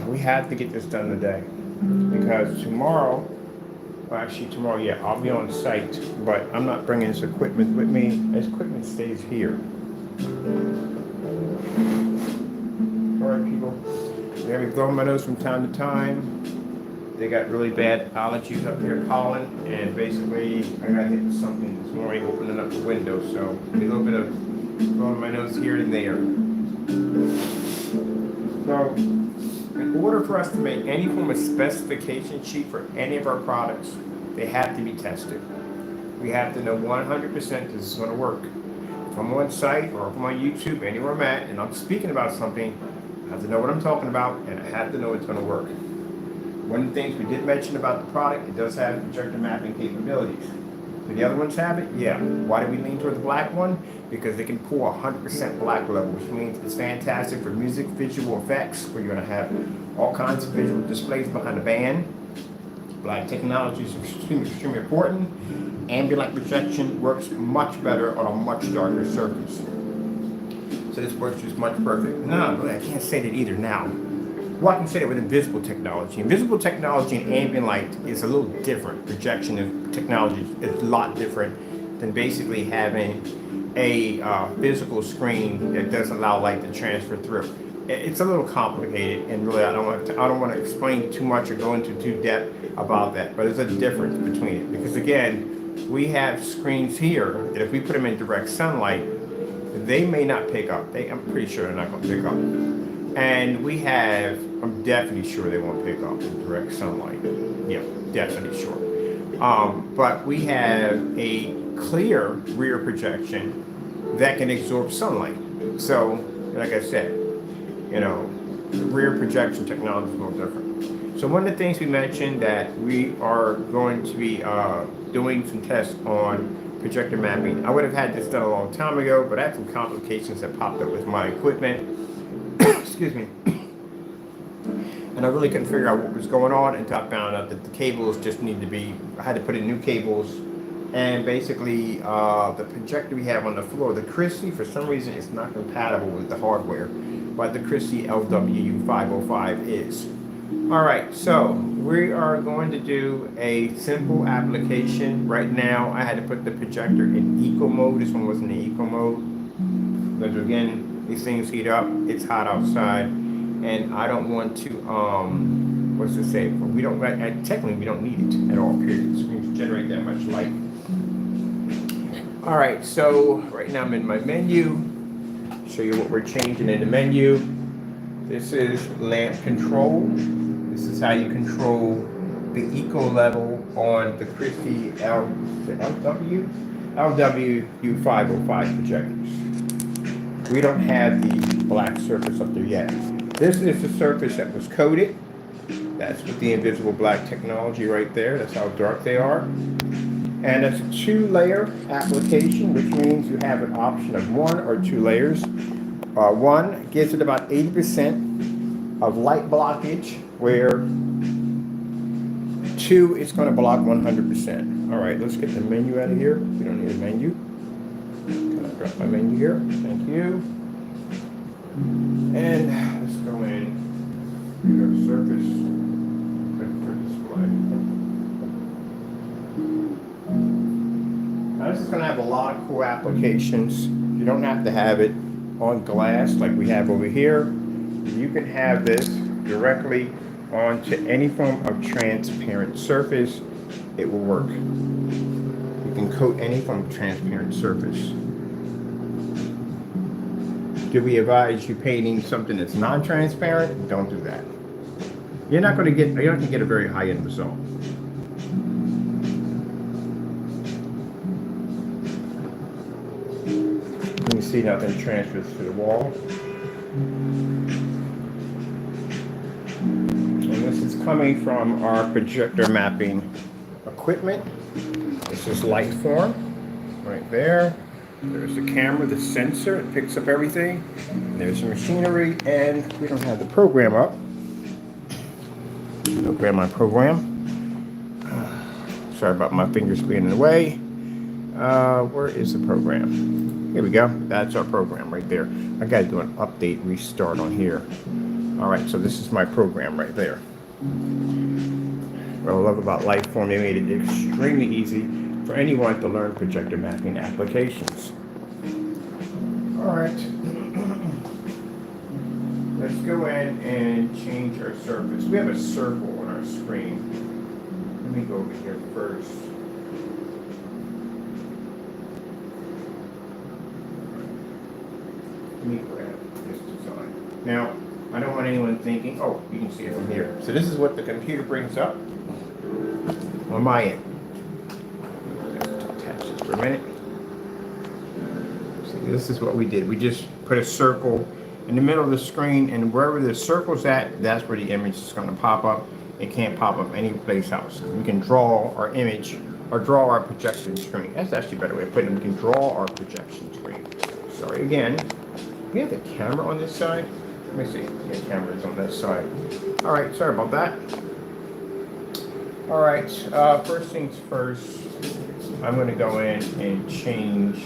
We have to get this done today because tomorrow, well, actually tomorrow, yeah, I'll be on site, but I'm not bringing this equipment with me. This equipment stays here. All right, people. They be blowing my nose from time to time. They got really bad allergies up here, Colin, and basically I got hit with something this morning opening up the window, so a little bit of blowing my nose here and there. So, in order for us to make any form of specification sheet for any of our products, they have to be tested. We have to know 100% this is going to work. If I'm on site or if I'm on YouTube, anywhere I'm at, and I'm speaking about something, I have to know what I'm talking about, and I have to know it's going to work. One of the things we did mention about the product, it does have projector mapping capabilities. Do the other ones have it? Yeah. Why do we lean toward the black one? Because they can pull 100% black level, which means it's fantastic for music, visual effects, where you're going to have all kinds of visual displays behind the band. Black technology is extremely important. Ambient projection works much better on a much darker surface. So this works just much perfect. No, I can't say that either now. Well, I can say that with invisible technology. Invisible technology and ambient light is a little different. Projection technology is a lot different than basically having a physical screen that doesn't allow light to transfer through. It's a little complicated, and really I don't want to explain too much or go into too depth about that. But there's a difference between it because again, we have screens here that if we put them in direct sunlight, they may not pick up. I'm pretty sure they're not going to pick up. And we have, I'm definitely sure they won't pick up in direct sunlight. Yeah, definitely sure. But we have a clear rear projection that can absorb sunlight. So, like I said, you know, rear projection technology is a little different. So one of the things we mentioned that we are going to be doing some tests on projector mapping. I would have had this done a long time ago, but I had some complications that popped up with my equipment. Excuse me. And I really couldn't figure out what was going on until I found out that the cables just need to be, I had to put in new cables. And basically, the projector we have on the floor, the Christie, for some reason, it's not compatible with the hardware, but the Christie LWU505 is. All right, so we are going to do a simple application. Right now, I had to put the projector in eco mode. This one wasn't in eco mode. Because again, these things heat up. It's hot outside, and I don't want to. What's it say? We don't. Technically, we don't need it at all. Period. The screens generate that much light. All right. So right now I'm in my menu. Show you what we're changing in the menu. This is lamp control. This is how you control the eco level on the Christie LWU505 projectors. We don't have the black surface up there yet. This is the surface that was coated. That's with the invisible black technology right there. That's how dark they are. And it's a 2-layer application, which means you have an option of 1 or 2 layers. 1 gives it about 80% of light blockage, where 2 is going to block 100%. All right, let's get the menu out of here. We don't need a menu. Can I drop my menu here? Thank you. And let's go in. We have surface display. Now this is going to have a lot of cool applications. You don't have to have it on glass like we have over here. You can have this directly onto any form of transparent surface. It will work. You can coat any form of transparent surface. Do we advise you painting something that's non-transparent? Don't do that. You're not going to get a very high-end result. You can see nothing transfers to the wall. And this is coming from our projector mapping equipment. This is light form right there. There's the camera, the sensor, it picks up everything. And there's the machinery, and we don't have the program up. I'll grab my program. Sorry about my fingers being in the way. Where is the program? Here we go. That's our program right there. I got to do an update restart on here. All right, so this is my program right there. What I love about Lightform, they made it extremely easy for anyone to learn projector mapping applications. All right, let's go in and change our surface. We have a circle on our screen. Let me go over here first. Let me grab this design. Now, I don't want anyone thinking, oh, you can see it from here. So this is what the computer brings up on my end. Let's attach this for a minute. See, this is what we did. We just put a circle in the middle of the screen, and wherever the circle's at, that's where the image is going to pop up. It can't pop up any place else. We can draw our image or draw our projection screen. That's actually a better way of putting it. We can draw our projection screen. Sorry again. We have the camera on this side. Let me see. The camera is on that side. All right, sorry about that. All right, first things first, I'm going to go in and change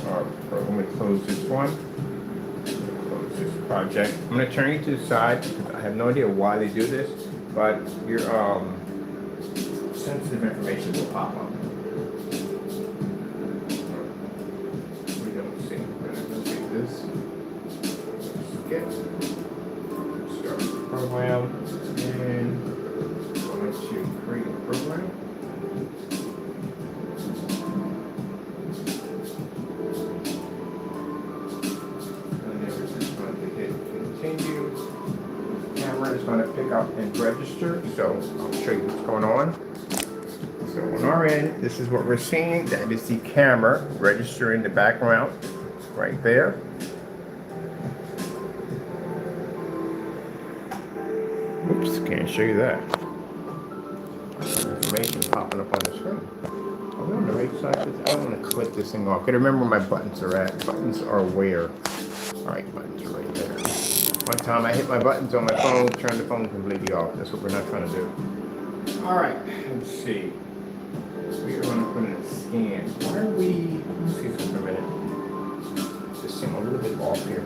our program. I'm going to close this one. Close this project. I'm going to turn you to the side because I have no idea why they do this, but your sensitive information will pop up. We don't see. We're going to see this. Start the program and going to create a program. And then we're just going to hit continue. Camera is going to pick up and register, so I'll show you what's going on. So on our end, this is what we're seeing. That is the camera register in the background right there. Oops, can't show you that. Information popping up on the screen. Are we on the right side? I don't want to click this thing off. Gotta remember where my buttons are at. Buttons are where? Alright, buttons are right there. One time I hit my buttons on my phone, turned the phone completely off. That's what we're not trying to do. Alright, let's see. We are going to put in a scan. Why are we... Let's see this for a minute. This thing a little bit off here.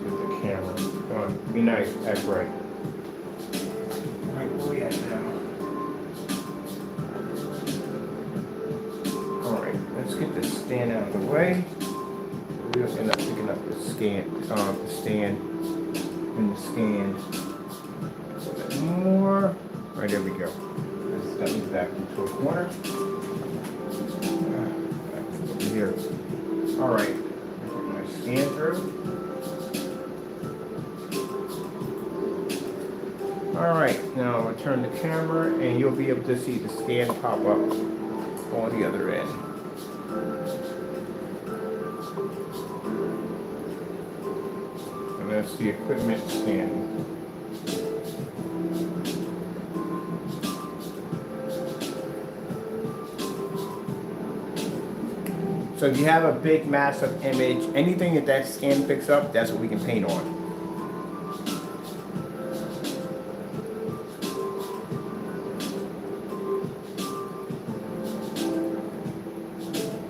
With the camera. Come on, be nice, act right. Alright, where we at now? Alright, let's get this stand out of the way. We're just end up picking up the scan, the stand and the scan. A little bit more. Alright, there we go. Let's step me back into a corner. Back over here. Alright, put my scan through. Alright, now I'll turn the camera and you'll be able to see the scan pop up on the other end. And that's the equipment scanning. So if you have a big, massive image, anything that scan picks up, that's what we can paint on.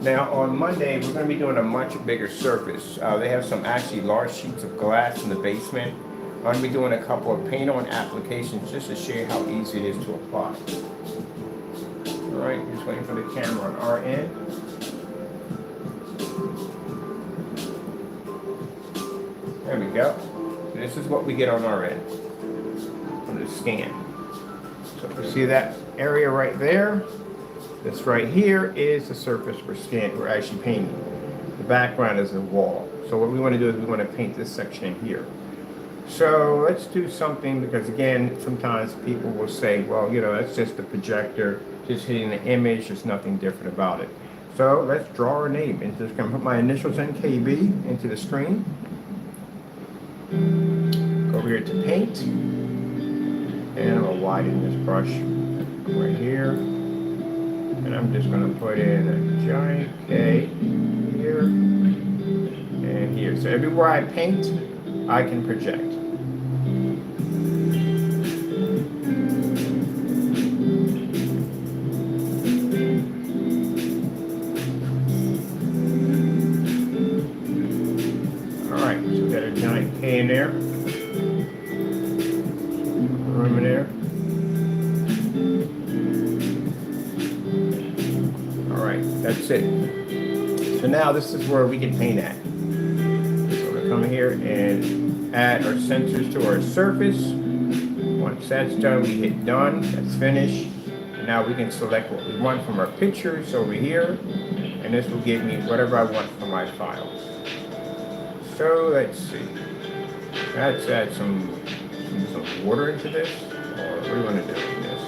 Now on Monday, we're going to be doing a much bigger surface. They have some actually large sheets of glass in the basement. I'm going to be doing a couple of paint-on applications just to show you how easy it is to apply. All right, just waiting for the camera on our end. There we go. This is what we get on our end on the scan. So if you see that area right there, this right here is the surface we're actually painting. The background is a wall. So what we want to do is we want to paint this section in here. So let's do something, because again, sometimes people will say, well, you know, that's just the projector, just hitting the image, there's nothing different about it. So let's draw our name. And just going to put my initials in KB into the screen. Go over here to paint. And I'm going to widen this brush right here. And I'm just going to put in a giant K here and here. So everywhere I paint, I can project. Got a giant K in there. Room in there. All right, that's it. So now this is where we can paint at. So we're gonna come here and add our sensors to our surface. Once that's done, we hit done, that's finished. And now we can select what we want from our pictures over here. And this will give me whatever I want for my files. So let's see. Let's add some water into this. Or what do you want to do in this?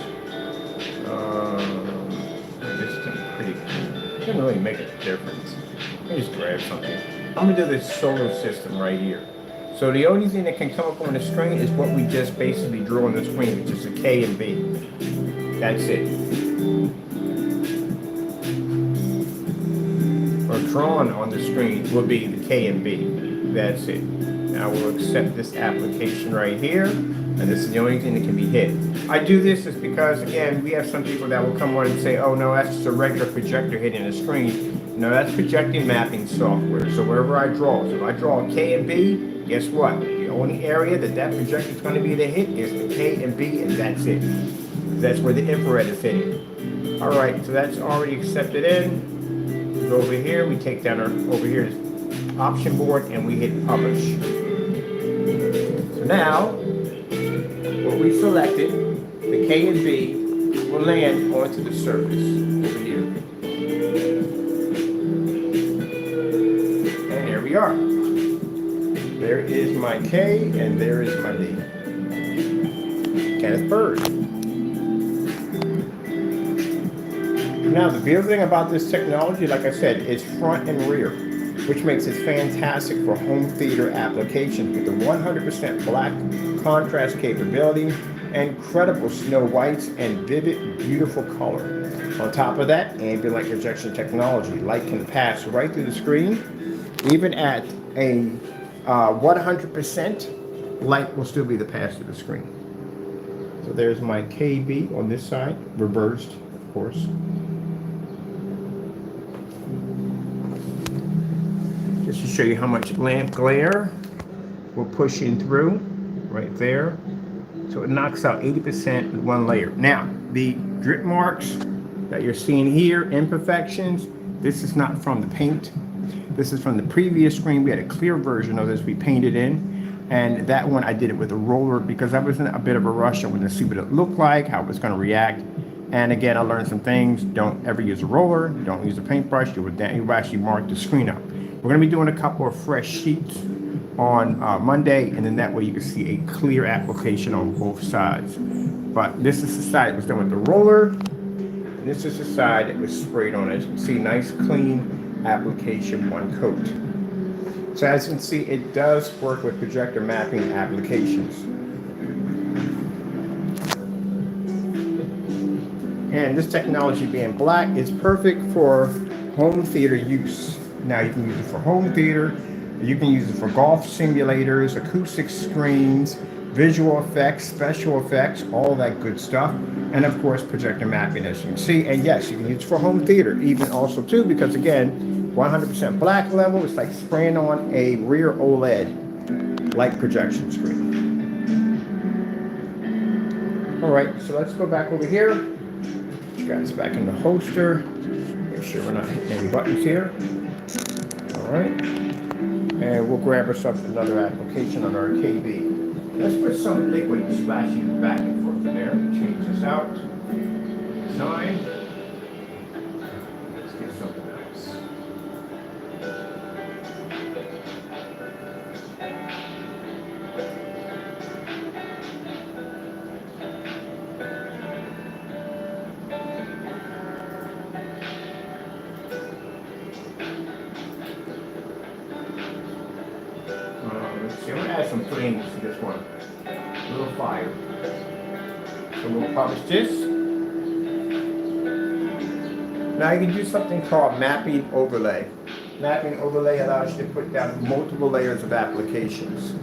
This is pretty cool. It doesn't really make a difference. Let me just grab something. I'm going to do this solar system right here. So the only thing that can come up on the screen is what we just basically drew on the screen, which is a K and B. That's it. Or drawn on the screen will be the K and B. That's it. Now we'll accept this application right here, and this is the only thing that can be hit. I do this is because, again, we have some people that will come on and say, oh no, that's just a regular projector hitting a screen. No, that's projecting mapping software. So wherever I draw, so if I draw a K and B, guess what? The only area that projector is going to be the hit is the K and B, and that's it. That's where the infrared is hitting. All right, so that's already accepted in. We go over here, we take down our, over here, option board, and we hit publish. So now, what we selected, the K and B, will land onto the surface over here. And there we are. There is my K and there is my B. Kenneth Bird. Now, the beautiful thing about this technology, like I said, is front and rear, which makes it fantastic for home theater applications with the 100% black contrast capability, incredible snow whites, and vivid, beautiful color. On top of that, ambient light projection technology. Light can pass right through the screen. Even at a 100%, light will still be the pass through the screen. So there's my KB on this side, reversed, of course. Just to show you how much lamp glare will push in through, right there. So it knocks out 80% with one layer. Now, the drip marks that you're seeing here, imperfections, this is not from the paint. This is from the previous screen. We had a clear version of this we painted in. And that one I did it with a roller because I was in a bit of a rush. I wanted to see what it looked like, how it was going to react. And again, I learned some things. Don't ever use a roller. Don't use a paintbrush. You will actually mark the screen up. We're going to be doing a couple of fresh sheets on Monday, and then that way you can see a clear application on both sides. But this is the side that was done with the roller, and this is the side that was sprayed on. As you can see, nice clean application, one coat. So as you can see, it does work with projector mapping applications. And this technology being black is perfect for home theater use. Now you can use it for home theater, you can use it for golf simulators, acoustic screens, visual effects, special effects, all that good stuff. And of course, projector mapping, as you can see. And yes, you can use it for home theater, even also too, because again, 100% black level, it's like spraying on a rear OLED light projection screen. All right, so let's go back over here. Put you guys back in the holster. Make sure we're not hitting any buttons here. All right, and we'll grab ourselves another application on our KB. Let's put some liquid splashing back and forth in there. Change this out. Design. Let's get something else. Let's see, I'm going to add some flames to this one. A little fire. So we'll publish this. Now you can do something called mapping overlay. Mapping overlay allows you to put down multiple layers of applications.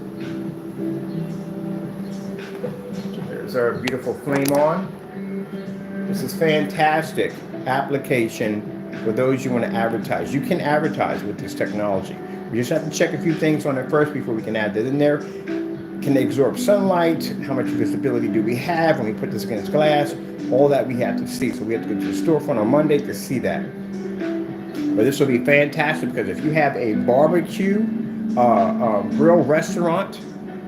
There's our beautiful flame on. This is fantastic application for those you want to advertise. You can advertise with this technology. We just have to check a few things on it first before we can add that in there. Can they absorb sunlight? How much visibility do we have when we put this against glass? All that we have to see. So we have to go to the storefront on Monday to see that. But this will be fantastic because if you have a barbecue grill restaurant,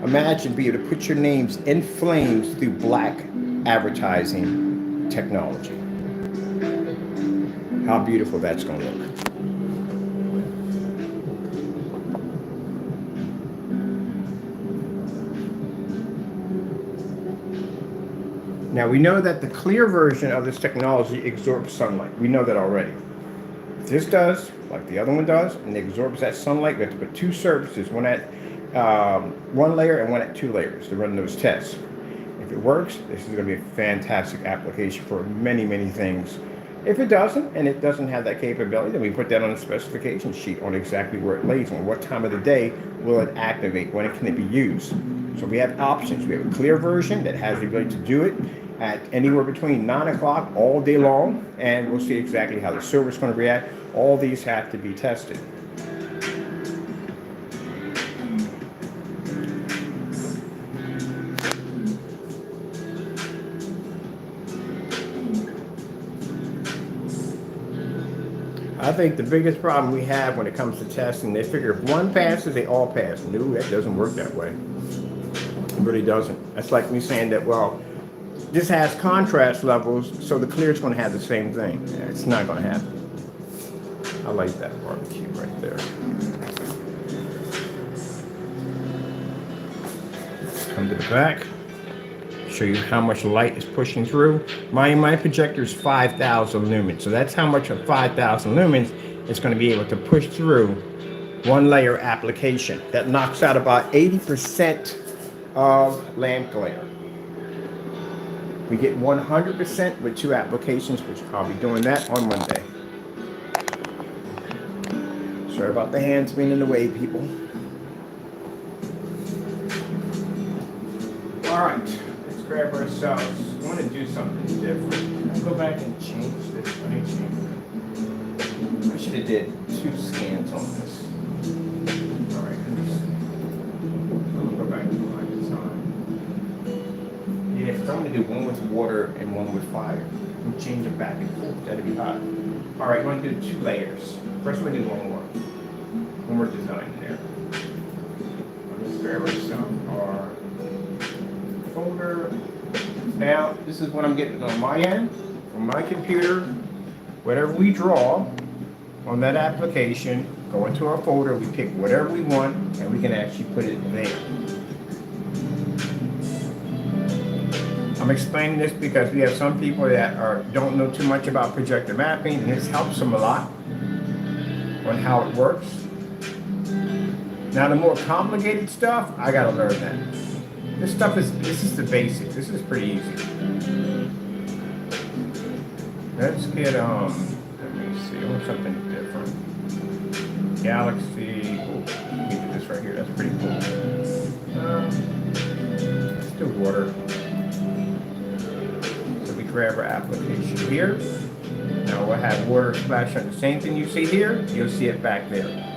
imagine being able to put your names in flames through black advertising technology. How beautiful that's going to look. Now we know that the clear version of this technology absorbs sunlight. We know that already. If this does, like the other one does, and it absorbs that sunlight, we have to put two surfaces, one at one layer and one at two layers to run those tests. If it works, this is going to be a fantastic application for many, many things. If it doesn't, and it doesn't have that capability, then we put that on a specification sheet on exactly where it lays, on what time of the day will it activate, when can it be used. So we have options. We have a clear version that has the ability to do it at anywhere between 9 o'clock all day long, and we'll see exactly how the server is going to react. All these have to be tested. I think the biggest problem we have when it comes to testing, they figure if one passes, they all pass. No, that doesn't work that way. It really doesn't. That's like me saying that, well, this has contrast levels, so the clear is going to have the same thing. Yeah, it's not going to happen. I like that barbecue right there. Come to the back. Show you how much light is pushing through. My projector is 5,000 lumens, so that's how much of 5,000 lumens is going to be able to push through one layer application. That knocks out about 80% of lamp glare. We get 100% with two applications, which I'll be doing that on Monday. Sorry about the hands being in the way, people. All right, let's grab ourselves. I want to do something different. Let's go back and change this. I should have did 2 scans on this. All right, let me go back to my design. Yeah, because I'm going to do one with water and one with fire. I'm change them back and forth. That'll be hot. All right, we're going to do 2 layers. First, we're going to do one more. One more design there. Let's grab ourselves our folder. Now, this is what I'm getting on my end, on my computer. Whatever we draw on that application, go into our folder, we pick whatever we want, and we can actually put it there. I'm explaining this because we have some people that don't know too much about projector mapping, and this helps them a lot on how it works. Now the more complicated stuff, I gotta learn that. This is the basics. This is pretty easy. Let's get let me see, I want something different. Galaxy. Oh, let me do this right here. That's pretty cool. Let's do water. So we grab our application here. Now we'll have water splash on the same thing you see here. You'll see it back there.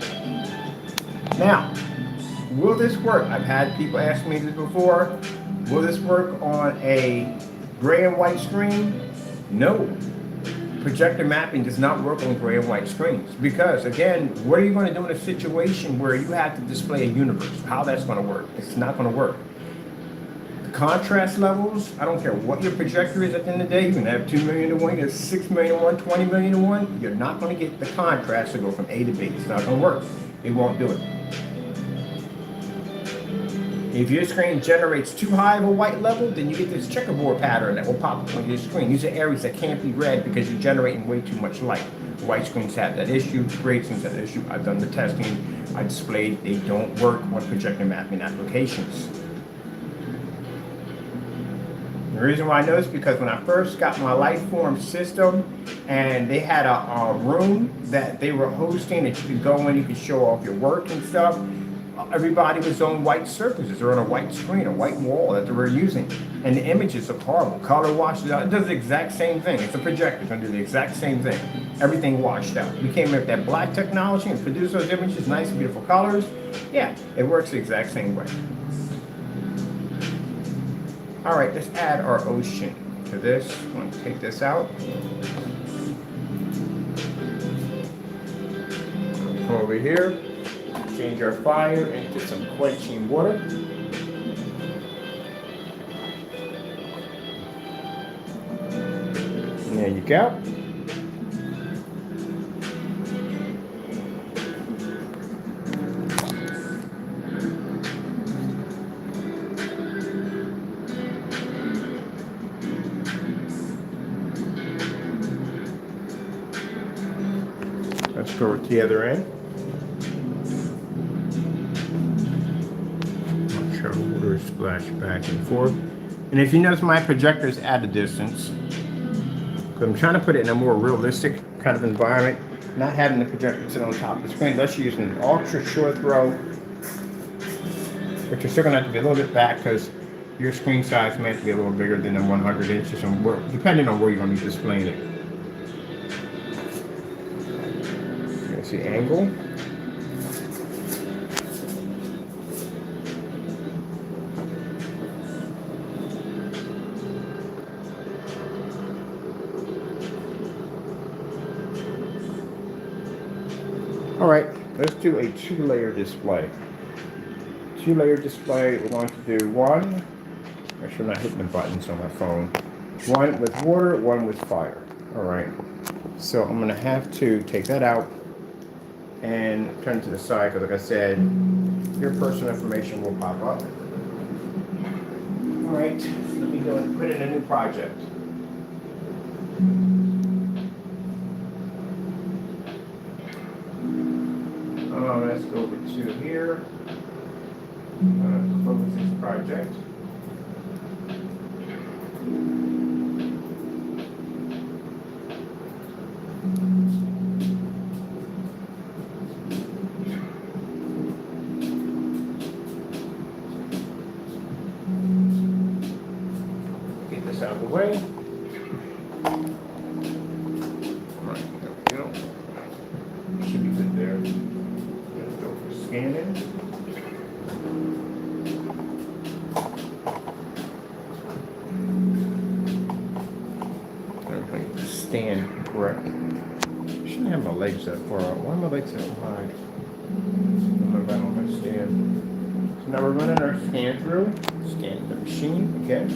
Now, will this work? I've had people ask me this before. Will this work on a gray and white screen? No. Projector mapping does not work on gray and white screens because, again, what are you going to do in a situation where you have to display a universe? How that's going to work? It's not going to work. The contrast levels, I don't care what your projector is at the end of the day, you can have 2 million to 1, you have 6 million to 1, 20 million to 1, you're not going to get the contrast to go from A to B. It's not going to work. It won't do it. If your screen generates too high of a white level, then you get this checkerboard pattern that will pop up on your screen. These are areas that can't be read because you're generating way too much light. White screens have that issue, gray screens have that issue. I've done the testing, I displayed, they don't work on projector mapping applications. The reason why I know is because when I first got my Lightform system and they had a room that they were hosting that you could go in, you could show off your work and stuff. everybody was on white surfaces or on a white screen, a white wall that they were using. And the images look horrible. Color washes out. It does the exact same thing. It's a projector. It's going to do the exact same thing. Everything washed out. We came in with that black technology and produced those images, nice, beautiful colors. Yeah, it works the exact same way. All right, let's add our ocean to this. I'm going to take this out. Come over here. Change our fire into some quenching water. And there you go. Let's go to the other end. Water splash back and forth. And if you notice, my projector is at a distance, because I'm trying to put it in a more realistic kind of environment, not having the projector sit on top of the screen, unless you're using an ultra short throw, but you're still going to have to be a little bit back because your screen size may have to be a little bigger than the 100 inches, depending on where you're going to be displaying it. You can see angle. All right, let's do a two-layer display. Two-layer display, we're going to do one, make sure I'm not hitting the buttons on my phone. One with water, one with fire. All right, so I'm gonna have to take that out and turn to the side, because like I said, your personal information will pop up. All right, let me go and put in a new project. Let's go over to here. Close this project. Get this out of the way. All right, there we go. Should be good there. Let's go for scanning. Everything stand correct. I shouldn't have my legs that far out. Why are my legs that high? I'm right on my stand. So now we're running our scan through. Scan the machine, okay.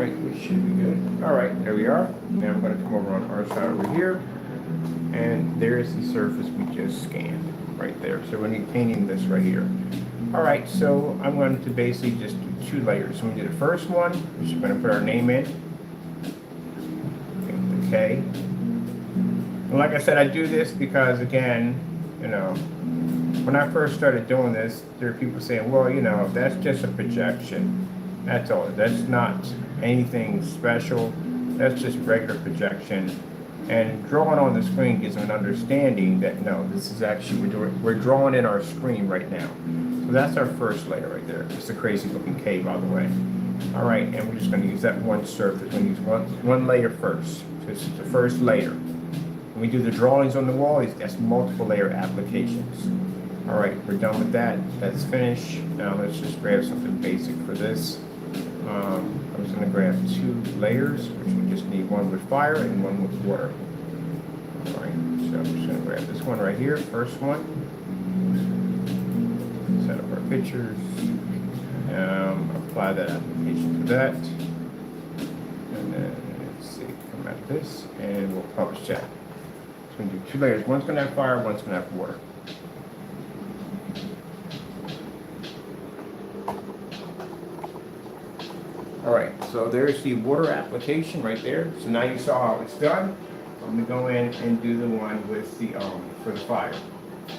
We should be good. All right, there we are. Now I'm going to come over on our side over here, and there's the surface we just scanned right there. So we're painting this right here. All right, so I'm going to basically just do two layers. So we do the first one. We're just going to put our name in. Okay. And like I said, I do this because, again, you know, when I first started doing this, there are people saying, well, you know, that's just a projection. That's all. That's not anything special. That's just regular projection. And drawing on the screen gives them an understanding that no, this is actually we're drawing in our screen right now. So that's our first layer right there. It's a crazy looking cave, by the way. All right, and we're just going to use that one surface. We're going to use one layer first. So this is the first layer. When we do the drawings on the wall, that's multiple layer applications. All right, we're done with that. That's finished. Now let's just grab something basic for this. I'm just going to grab two layers, which we just need one with fire and one with water. All right, so I'm just going to grab this one right here, first one. Set up our pictures. Apply that application to that. And then, let's see, come at this, and we'll publish that. It's going to do 2 layers. One's going to have fire, one's going to have water. All right, so there's the water application right there. So now you saw how it's done. I'm going to go in and do the one with the for the fire. So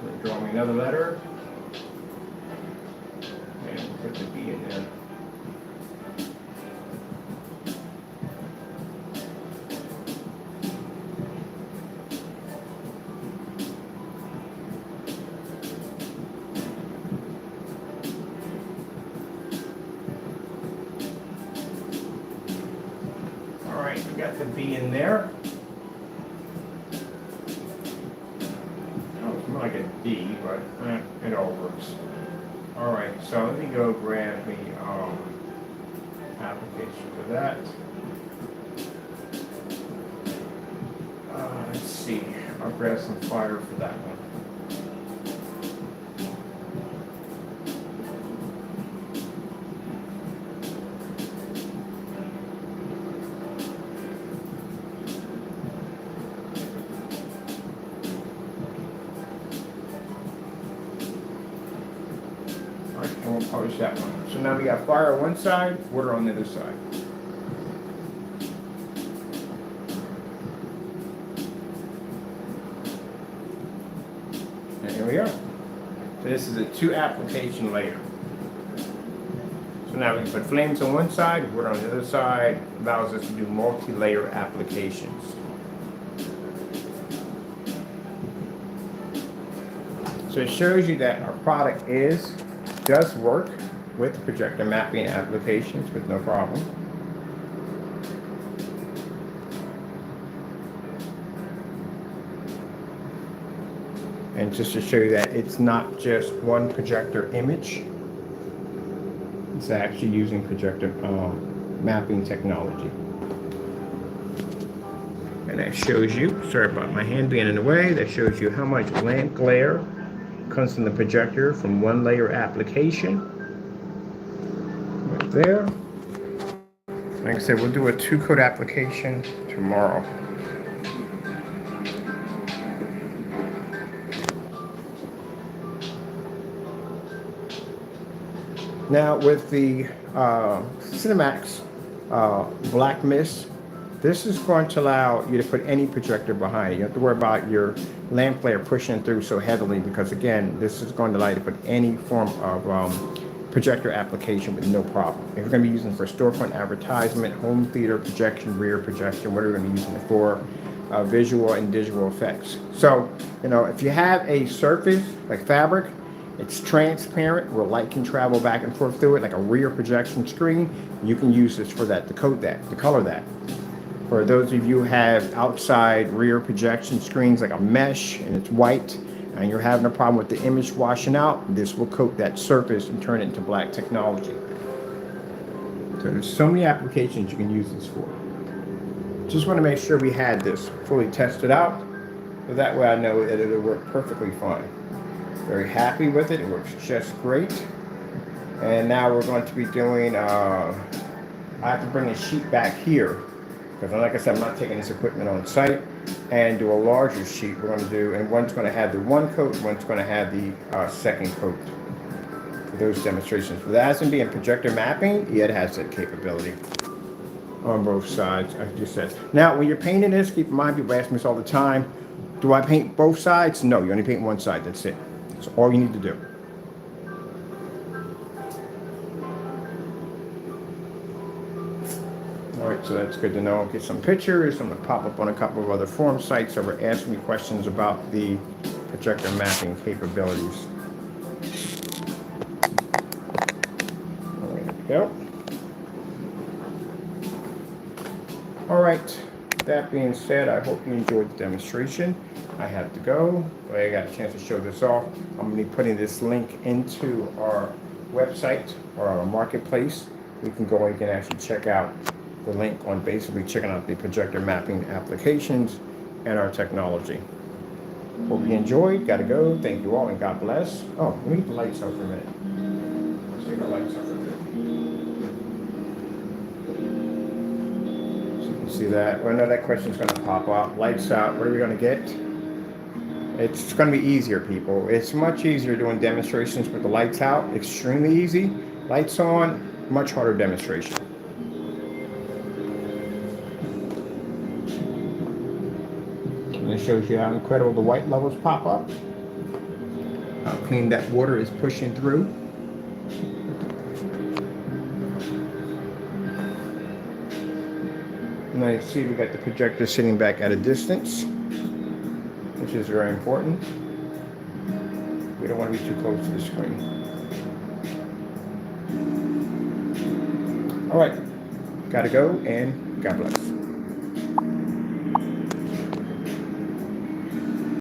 we're drawing another letter and put the B in there. We got the B in there. Oh, it's more like a D, but it all works. All right, so let me go grab the application for that. Let's see. I'll grab some fire for that one. And we'll polish that one. So now we got fire on one side, water on the other side. And here we are. So this is a 2 application layer. So now we can put flames on one side, water on the other side, allows us to do multi-layer applications. So it shows you that our product does work with projector mapping applications with no problem. And just to show you that it's not just one projector image, it's actually using projector mapping technology. And that shows you, sorry about my hand being in the way, that shows you how much lamp glare comes from the projector from 1 layer application. Right there. Like I said, we'll do a 2-coat application tomorrow. Now with the Cinemax black mist, this is going to allow you to put any projector behind it. You don't have to worry about your lamp glare pushing through so heavily because, again, this is going to allow you to put any form of projector application with no problem. If you're going to be using it for storefront advertisement, home theater projection, rear projection, whatever you're going to be using it for, visual and digital effects. So, you know, if you have a surface like fabric, it's transparent where light can travel back and forth through it like a rear projection screen, you can use this for that, to coat that, to color that. For those of you who have outside rear projection screens like a mesh and it's white and you're having a problem with the image washing out, this will coat that surface and turn it into black technology. So there's so many applications you can use this for. Just want to make sure we had this fully tested out, so that way I know that it'll work perfectly fine. Very happy with it, it works just great. And now we're going to be doing, I have to bring the sheet back here, because like I said, I'm not taking this equipment on site, and do a larger sheet we're going to do, and one's going to have the 1 coat, one's going to have the 2nd coat for those demonstrations. For the SMB and projector mapping, yeah, it has that capability on both sides, as you said. Now, when you're painting this, keep in mind, people ask me this all the time, do I paint both sides? No, you only paint one side, that's it. That's all you need to do. All right, so that's good to know. I'll get some pictures. I'm going to pop up on a couple of other forum sites that were asking me questions about the projector mapping capabilities. There we go. All right, that being said, I hope you enjoyed the demonstration. I have to go, but I got a chance to show this off. I'm going to be putting this link into our website or our marketplace. You can go and you can actually check out the link on basically checking out the projector mapping applications and our technology. Hope you enjoyed. Gotta go. Thank you all and God bless. Oh, let me get the lights out for a minute. Let's get the lights out for a minute. So you can see that. Well, I know that question's going to pop up. Lights out. What are we going to get? It's going to be easier, people. It's much easier doing demonstrations with the lights out. Extremely easy. Lights on, much harder demonstration. And it shows you how incredible the white levels pop up. How clean that water is pushing through. Now you see we got the projector sitting back at a distance, which is very important. We don't want to be too close to the screen. All right, gotta go, and God bless.